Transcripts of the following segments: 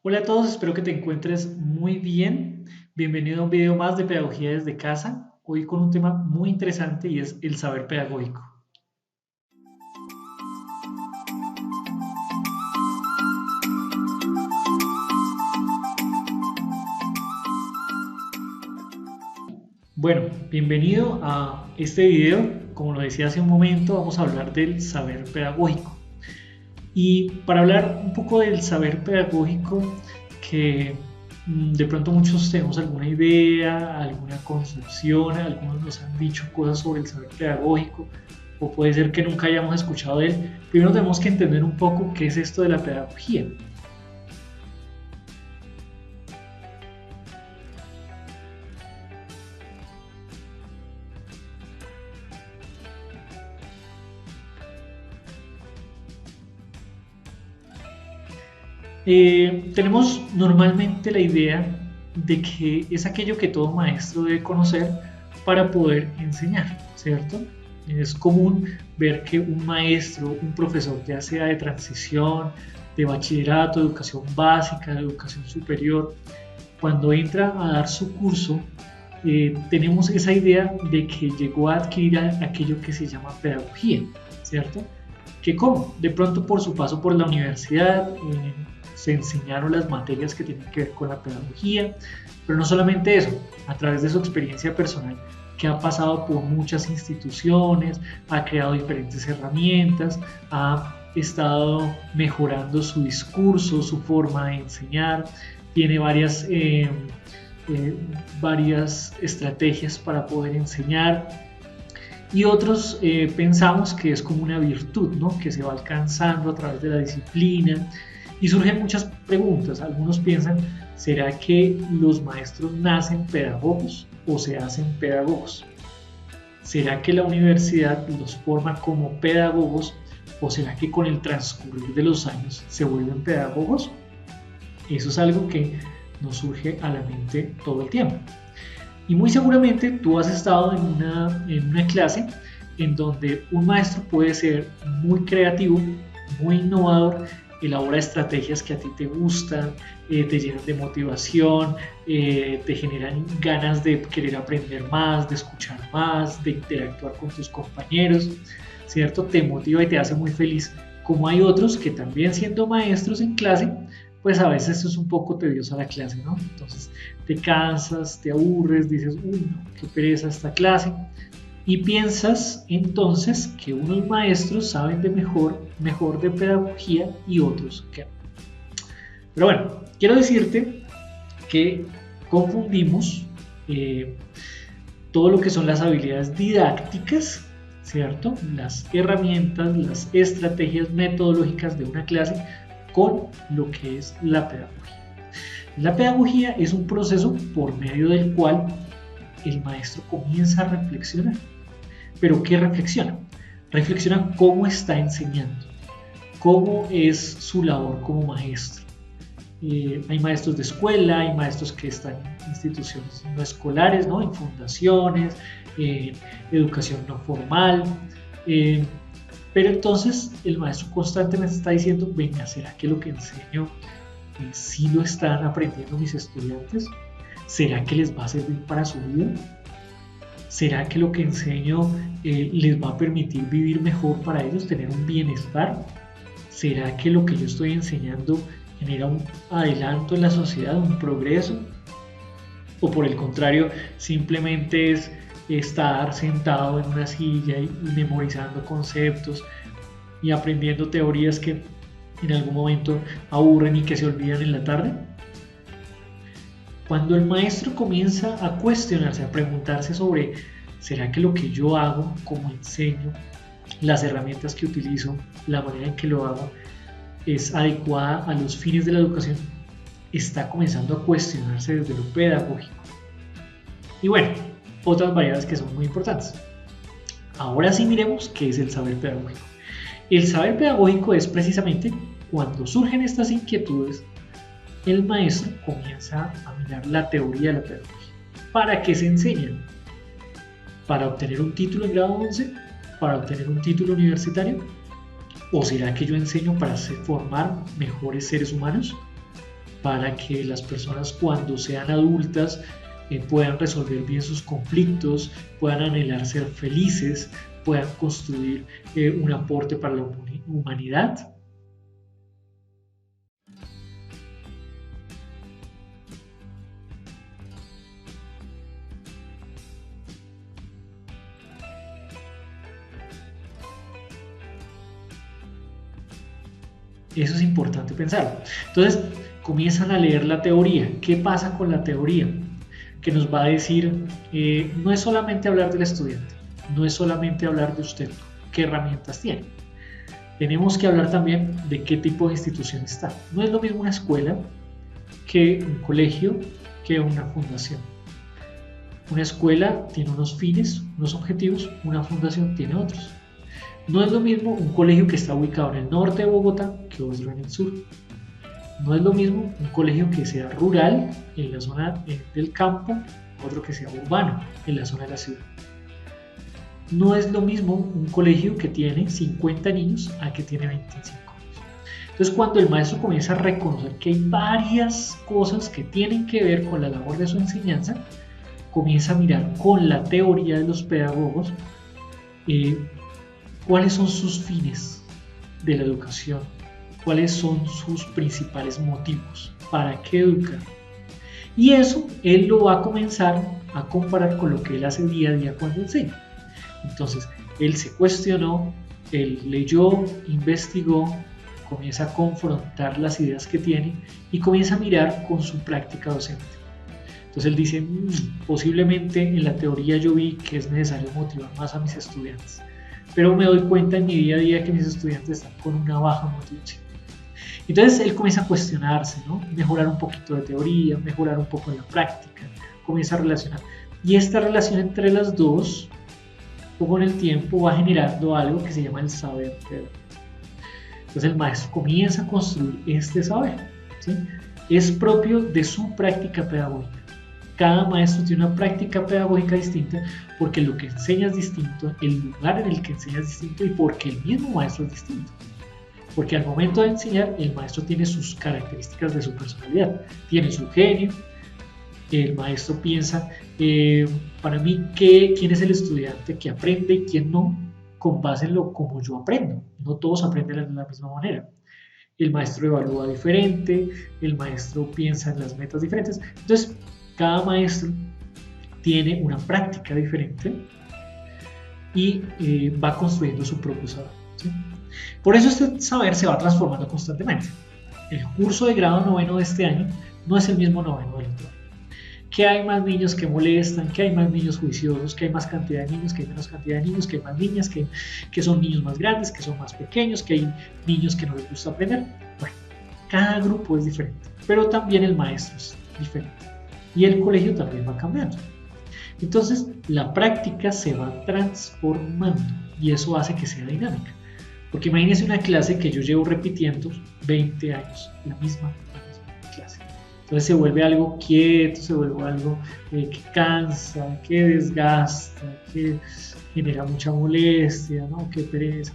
Hola a todos, espero que te encuentres muy bien. Bienvenido a un video más de Pedagogía desde casa. Hoy con un tema muy interesante y es el saber pedagógico. Bueno, bienvenido a este video. Como lo decía hace un momento, vamos a hablar del saber pedagógico. Y para hablar un poco del saber pedagógico, que de pronto muchos tenemos alguna idea, alguna concepción, algunos nos han dicho cosas sobre el saber pedagógico, o puede ser que nunca hayamos escuchado de él. Primero tenemos que entender un poco qué es esto de la pedagogía. Tenemos normalmente la idea de que es aquello que todo maestro debe conocer para poder enseñar, ¿cierto? Es común ver que un maestro, un profesor, ya sea de transición, de bachillerato, de educación básica, de educación superior, cuando entra a dar su curso, tenemos esa idea de que llegó a adquirir aquello que se llama pedagogía, ¿cierto? Que como, de pronto por su paso por la universidad, se enseñaron las materias que tienen que ver con la pedagogía, pero no solamente eso, a través de su experiencia personal, que ha pasado por muchas instituciones, ha creado diferentes herramientas, ha estado mejorando su discurso, su forma de enseñar, tiene varias estrategias para poder enseñar, y otros pensamos que es como una virtud, ¿no? Que se va alcanzando a través de la disciplina y surgen muchas preguntas. Algunos piensan, ¿será que los maestros nacen pedagogos o se hacen pedagogos? ¿Será que la universidad los forma como pedagogos o será que con el transcurrir de los años se vuelven pedagogos? Eso es algo que nos surge a la mente todo el tiempo. Y muy seguramente tú has estado en una clase en donde un maestro puede ser muy creativo, muy innovador, elabora estrategias que a ti te gustan, te llenan de motivación, te generan ganas de querer aprender más, de escuchar más, de interactuar con tus compañeros, ¿cierto? Te motiva y te hace muy feliz. Como hay otros que también siendo maestros en clase, pues a veces es un poco tediosa la clase, ¿no? Entonces te cansas, te aburres, dices, uy, no, qué pereza esta clase. Y piensas entonces que unos maestros saben de mejor de pedagogía y otros que no. Pero bueno, quiero decirte que confundimos eh, todo lo que son las habilidades didácticas, ¿cierto? Las herramientas, las estrategias metodológicas de una clase con lo que es la pedagogía. La pedagogía es un proceso por medio del cual el maestro comienza a reflexionar. ¿Pero qué reflexiona? Reflexiona cómo está enseñando, cómo es su labor como maestro. Hay maestros de escuela, hay maestros que están en instituciones no escolares, ¿no? En fundaciones, en educación no formal. Eh, pero entonces el maestro constantemente está diciendo, venga, ¿será que lo que enseño sí lo están aprendiendo mis estudiantes? ¿Será que les va a servir para su vida? ¿Será que lo que enseño les va a permitir vivir mejor para ellos, tener un bienestar? ¿Será que lo que yo estoy enseñando genera un adelanto en la sociedad, un progreso? ¿O por el contrario, simplemente es estar sentado en una silla y memorizando conceptos y aprendiendo teorías que en algún momento aburren y que se olvidan en la tarde? Cuando el maestro comienza a cuestionarse, a preguntarse sobre, ¿será que lo que yo hago, como enseño, las herramientas que utilizo, la manera en que lo hago, es adecuada a los fines de la educación? Está comenzando a cuestionarse desde lo pedagógico. Y bueno, otras variables que son muy importantes. Ahora sí miremos qué es el saber pedagógico. El saber pedagógico es precisamente cuando surgen estas inquietudes, el maestro comienza a mirar la teoría de la pedagogía. ¿Para qué se enseñan? ¿Para obtener un título en grado 11? ¿Para obtener un título universitario? ¿O será que yo enseño para formar mejores seres humanos? para que las personas cuando sean adultas puedan resolver bien sus conflictos, puedan anhelar ser felices, puedan construir un aporte para la humanidad. Eso es importante pensarlo. Entonces, comienzan a leer la teoría. ¿Qué pasa con la teoría? Que nos va a decir, no es solamente hablar del estudiante, no es solamente hablar de usted, qué herramientas tiene. Tenemos que hablar también de qué tipo de institución está. No es lo mismo una escuela que un colegio, que una fundación. Una escuela tiene unos fines, unos objetivos, una fundación tiene otros. No es lo mismo un colegio que está ubicado en el norte de Bogotá que otro en el sur. No es lo mismo un colegio que sea rural, en la zona del campo, otro que sea urbano, en la zona de la ciudad. No es lo mismo un colegio que tiene 50 niños a que tiene 25 niños. Entonces, cuando el maestro comienza a reconocer que hay varias cosas que tienen que ver con la labor de su enseñanza, comienza a mirar con la teoría de los pedagogos cuáles son sus fines de la educación, cuáles son sus principales motivos, para qué educar. Y eso él lo va a comenzar a comparar con lo que él hace día a día cuando enseña. Entonces, él se cuestionó, él leyó, investigó, comienza a confrontar las ideas que tiene y comienza a mirar con su práctica docente. Entonces él dice, posiblemente en la teoría yo vi que es necesario motivar más a mis estudiantes, pero me doy cuenta en mi día a día que mis estudiantes están con una baja motivación. Entonces él comienza a cuestionarse, ¿no? Mejorar un poquito de teoría, mejorar un poco de la práctica, comienza a relacionar. Y esta relación entre las dos, con el tiempo, va generando algo que se llama el saber pedagógico. Entonces el maestro comienza a construir este saber, ¿sí? Es propio de su práctica pedagógica. Cada maestro tiene una práctica pedagógica distinta porque lo que enseña es distinto, el lugar en el que enseña es distinto y porque el mismo maestro es distinto. Porque al momento de enseñar, el maestro tiene sus características de su personalidad, tiene su genio. El maestro piensa, para mí, quién es el estudiante que aprende y quién no, con base en lo como yo aprendo. No todos aprenden de la misma manera. El maestro evalúa diferente, el maestro piensa en las metas diferentes. Entonces, cada maestro tiene una práctica diferente y va construyendo su propio saber, ¿sí? Por eso este saber se va transformando constantemente. El curso de grado noveno de este año no es el mismo noveno del otro año. Que hay más niños que molestan, que hay más niños juiciosos, que hay más cantidad de niños, que hay menos cantidad de niños, que hay más niñas, que son niños más grandes, que son más pequeños, que hay niños que no les gusta aprender. Bueno, cada grupo es diferente, pero también el maestro es diferente y el colegio también va cambiando. Entonces la práctica se va transformando y eso hace que sea dinámica. Porque imagínense una clase que yo llevo repitiendo 20 años, la misma clase. Entonces se vuelve algo quieto, se vuelve algo que cansa, que desgasta, que genera mucha molestia, ¿no? Que pereza.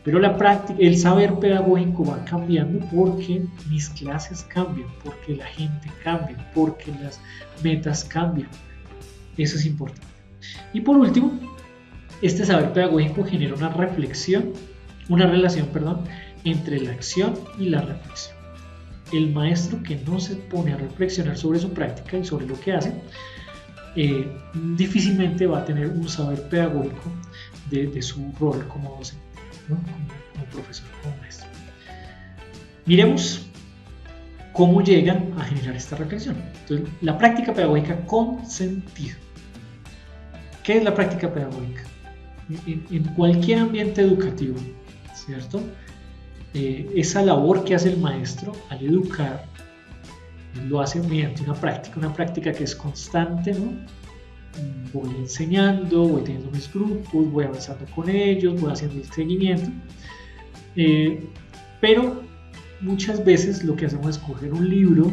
Pero la práctica, el saber pedagógico va cambiando porque mis clases cambian, porque la gente cambia, porque las metas cambian. Eso es importante. Y por último, este saber pedagógico genera una relación entre la acción y la reflexión. El maestro que no se pone a reflexionar sobre su práctica y sobre lo que hace, difícilmente va a tener un saber pedagógico de su rol como docente, ¿no? como profesor, como maestro. Miremos cómo llegan a generar esta reflexión. Entonces, la práctica pedagógica con sentido. ¿Qué es la práctica pedagógica? En cualquier ambiente educativo, ¿cierto? Esa labor que hace el maestro al educar lo hace mediante una práctica que es constante, ¿no? Voy enseñando, voy teniendo mis grupos, voy avanzando con ellos, voy haciendo el seguimiento, pero muchas veces lo que hacemos es coger un libro,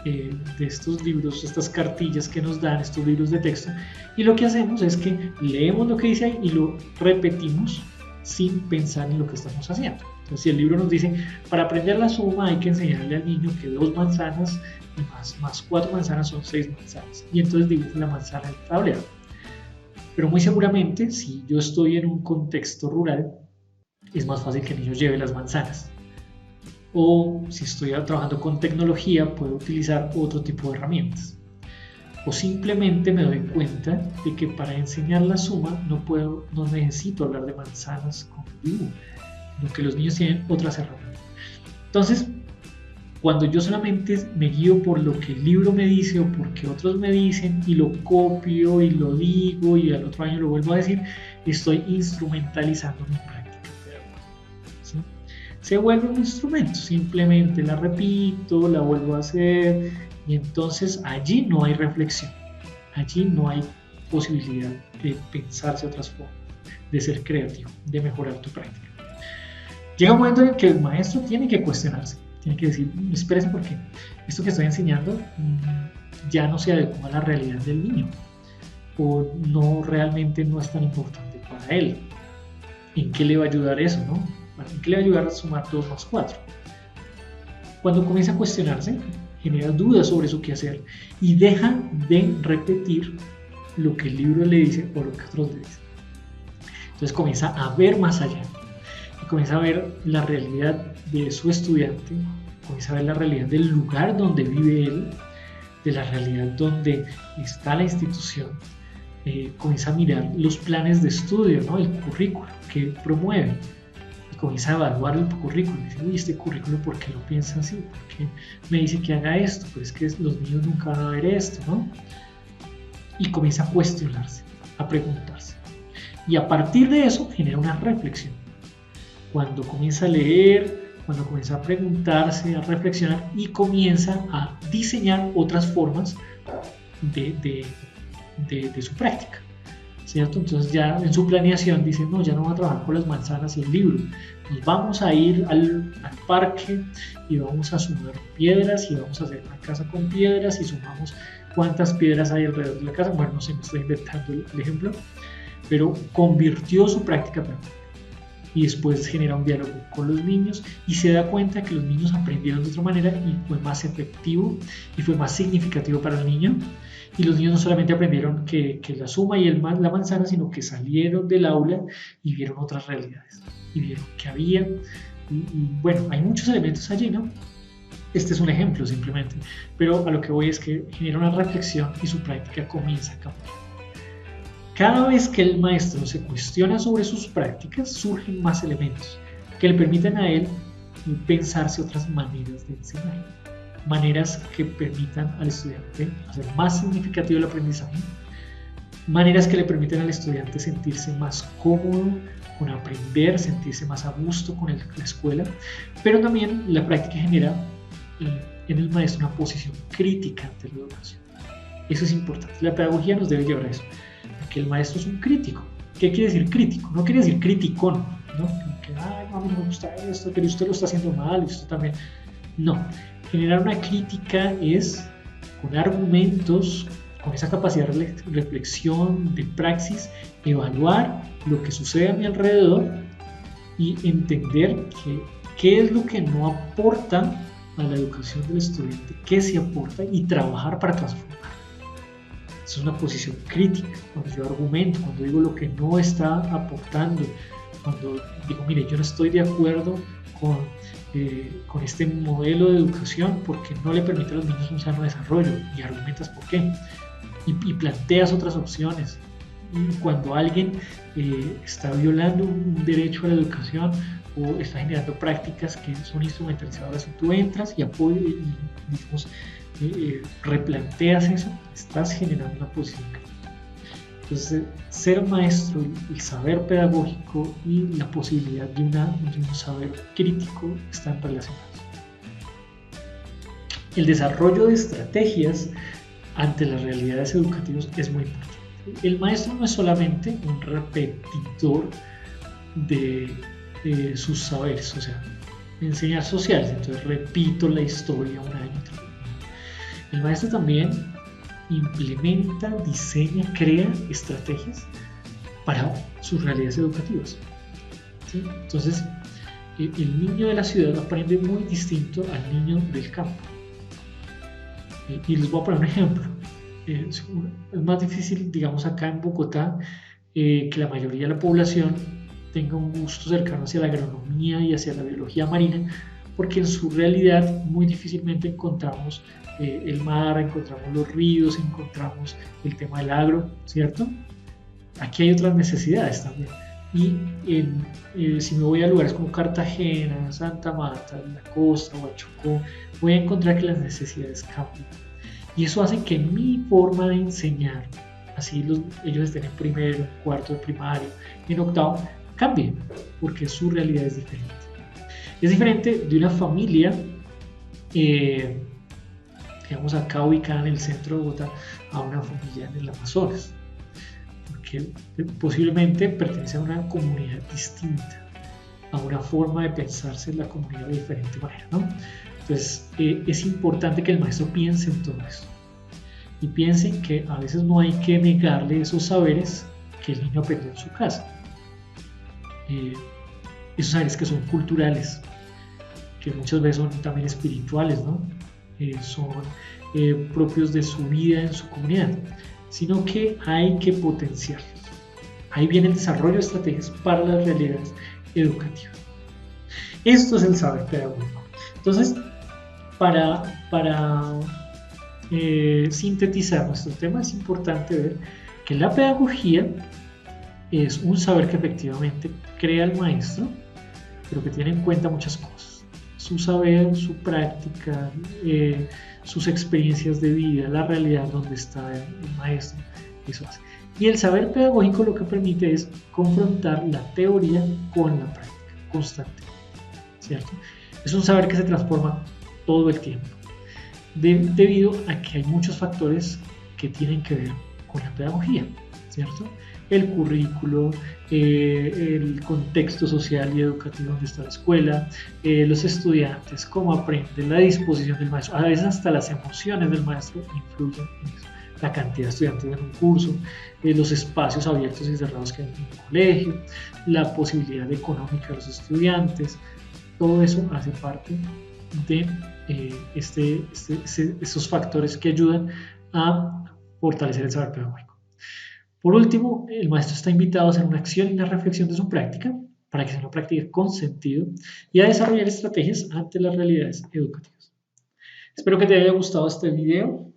de estos libros, estas cartillas que nos dan, estos libros de texto, y lo que hacemos es que leemos lo que dice ahí y lo repetimos sin pensar en lo que estamos haciendo. Entonces, si el libro nos dice, para aprender la suma hay que enseñarle al niño que 2 manzanas más 4 manzanas son 6 manzanas. Y entonces dibuje la manzana en el tablero. Pero muy seguramente, si yo estoy en un contexto rural, es más fácil que el niño lleve las manzanas. O si estoy trabajando con tecnología, puedo utilizar otro tipo de herramientas. O simplemente me doy cuenta de que para enseñar la suma no necesito hablar de manzanas con dibujo, sino que los niños tienen otras herramientas. Entonces, cuando yo solamente me guío por lo que el libro me dice o porque otros me dicen y lo copio y lo digo y al otro año lo vuelvo a decir, estoy instrumentalizando mi práctica pedagógica, ¿sí? Se vuelve un instrumento, simplemente la repito, la vuelvo a hacer y entonces allí no hay reflexión, allí no hay posibilidad de pensarse otras formas, de ser creativo, de mejorar tu práctica. Llega un momento en el que el maestro tiene que cuestionarse. Tiene que decir, espérese porque esto que estoy enseñando ya no se adecua a la realidad del niño o no realmente no es tan importante para él. ¿En qué le va a ayudar eso, no? ¿En qué le va a ayudar a sumar 2 más 4? Cuando comienza a cuestionarse, genera dudas sobre su quehacer y deja de repetir lo que el libro le dice o lo que otros le dicen. Entonces comienza a ver más allá. Comienza a ver la realidad de su estudiante, comienza a ver la realidad del lugar donde vive él, de la realidad donde está la institución, comienza a mirar los planes de estudio, ¿no? El currículo que promueve, y comienza a evaluar el currículo, y dice, uy, este currículo, ¿por qué lo piensa así? ¿Por qué me dice que haga esto? Pues es que los niños nunca van a ver esto, ¿no? Y comienza a cuestionarse, a preguntarse. Y a partir de eso genera una reflexión. Cuando comienza a leer, cuando comienza a preguntarse, a reflexionar y comienza a diseñar otras formas de su práctica, ¿cierto? Entonces ya en su planeación dice, no, ya no voy a trabajar con las manzanas y el libro, nos vamos a ir al parque y vamos a sumar piedras y vamos a hacer una casa con piedras y sumamos cuántas piedras hay alrededor de la casa. Bueno, no sé, me estoy inventando el ejemplo, pero convirtió su práctica práctica. Y después genera un diálogo con los niños y se da cuenta que los niños aprendieron de otra manera y fue más efectivo y fue más significativo para el niño. Y los niños no solamente aprendieron que la suma y la manzana, sino que salieron del aula y vieron otras realidades y vieron que había. Y bueno, hay muchos elementos allí, ¿no? Este es un ejemplo simplemente, pero a lo que voy es que genera una reflexión y su práctica comienza a cambiar. Cada vez que el maestro se cuestiona sobre sus prácticas, surgen más elementos que le permiten a él pensarse otras maneras de enseñar, maneras que permitan al estudiante hacer más significativo el aprendizaje, maneras que le permiten al estudiante sentirse más cómodo con aprender, sentirse más a gusto con la escuela, pero también la práctica genera en el maestro una posición crítica ante la educación. Eso es importante, la pedagogía nos debe llevar a eso. Que el maestro es un crítico. ¿Qué quiere decir crítico? No quiere decir criticón, ¿no? Que, ay, no, a mí no me gusta esto, pero usted lo está haciendo mal, y usted también. No. Generar una crítica es con argumentos, con esa capacidad de reflexión, de praxis, evaluar lo que sucede a mi alrededor y entender qué es lo que no aporta a la educación del estudiante, qué se aporta y trabajar para transformar. Es una posición crítica, cuando yo argumento, cuando digo lo que no está aportando, cuando digo, mire, yo no estoy de acuerdo con este modelo de educación porque no le permite a los niños un sano desarrollo y argumentas por qué y planteas otras opciones. Y cuando alguien está violando un derecho a la educación o está generando prácticas que son instrumentalizadoras y tú entras y apoyas y digamos, replanteas eso, estás generando una posición crítica. Entonces, ser maestro, el saber pedagógico y la posibilidad de un saber crítico están relacionados. El desarrollo de estrategias ante las realidades educativas es muy importante. El maestro no es solamente un repetidor de sus saberes, o sea, enseñar sociales, entonces repito la historia un año tras otro. El maestro también implementa, diseña, crea estrategias para sus realidades educativas, ¿sí? Entonces, el niño de la ciudad aprende muy distinto al niño del campo. Y les voy a poner un ejemplo. Es más difícil, digamos, acá en Bogotá, que la mayoría de la población tenga un gusto cercano hacia la agronomía y hacia la biología marina, porque en su realidad muy difícilmente encontramos el mar, encontramos los ríos, encontramos el tema del agro, ¿cierto? Aquí hay otras necesidades también. Y si me voy a lugares como Cartagena, Santa Marta, la costa, Huachocó, voy a encontrar que las necesidades cambian. Y eso hace que mi forma de enseñar, así ellos estén en primero, en cuarto de primario, en octavo, cambie, porque su realidad es diferente. Es diferente de una familia, digamos acá ubicada en el centro de Bogotá, a una familia en el Amazonas, porque posiblemente pertenece a una comunidad distinta, a una forma de pensarse en la comunidad de diferente manera, ¿no? Entonces, es importante que el maestro piense en todo esto y piensen que a veces no hay que negarle esos saberes que el niño aprendió en su casa. Esos saberes que son culturales, que muchas veces son también espirituales, ¿no? Son propios de su vida en su comunidad, sino que hay que potenciarlos. Ahí viene el desarrollo de estrategias para las realidades educativas. Esto es el saber pedagógico. Entonces, para sintetizar nuestro tema, es importante ver que la pedagogía es un saber que efectivamente crea el maestro, pero que tiene en cuenta muchas cosas. Su saber, su práctica, sus experiencias de vida, la realidad donde está el maestro, eso hace. Y el saber pedagógico lo que permite es confrontar la teoría con la práctica constantemente, ¿cierto? Es un saber que se transforma todo el tiempo, debido a que hay muchos factores que tienen que ver con la pedagogía, ¿cierto? El currículo, el contexto social y educativo donde está la escuela, los estudiantes, cómo aprenden, la disposición del maestro, a veces hasta las emociones del maestro influyen en eso, la cantidad de estudiantes en un curso, los espacios abiertos y cerrados que hay en un colegio, la posibilidad económica de los estudiantes, todo eso hace parte de estos factores que ayudan a fortalecer el saber pedagógico. Por último, el maestro está invitado a hacer una acción y una reflexión de su práctica para que sea una práctica con sentido y a desarrollar estrategias ante las realidades educativas. Espero que te haya gustado este video.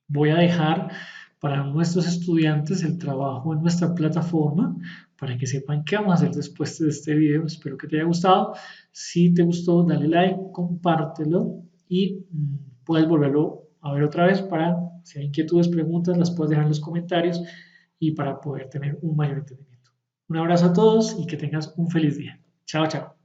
Voy a dejar para nuestros estudiantes el trabajo en nuestra plataforma para que sepan qué vamos a hacer después de este video. Espero que te haya gustado. Si te gustó, dale like, compártelo y puedes volverlo a ver otra vez para, si hay inquietudes, preguntas, las puedes dejar en los comentarios y para poder tener un mayor entendimiento. Un abrazo a todos y que tengas un feliz día. Chao, chao.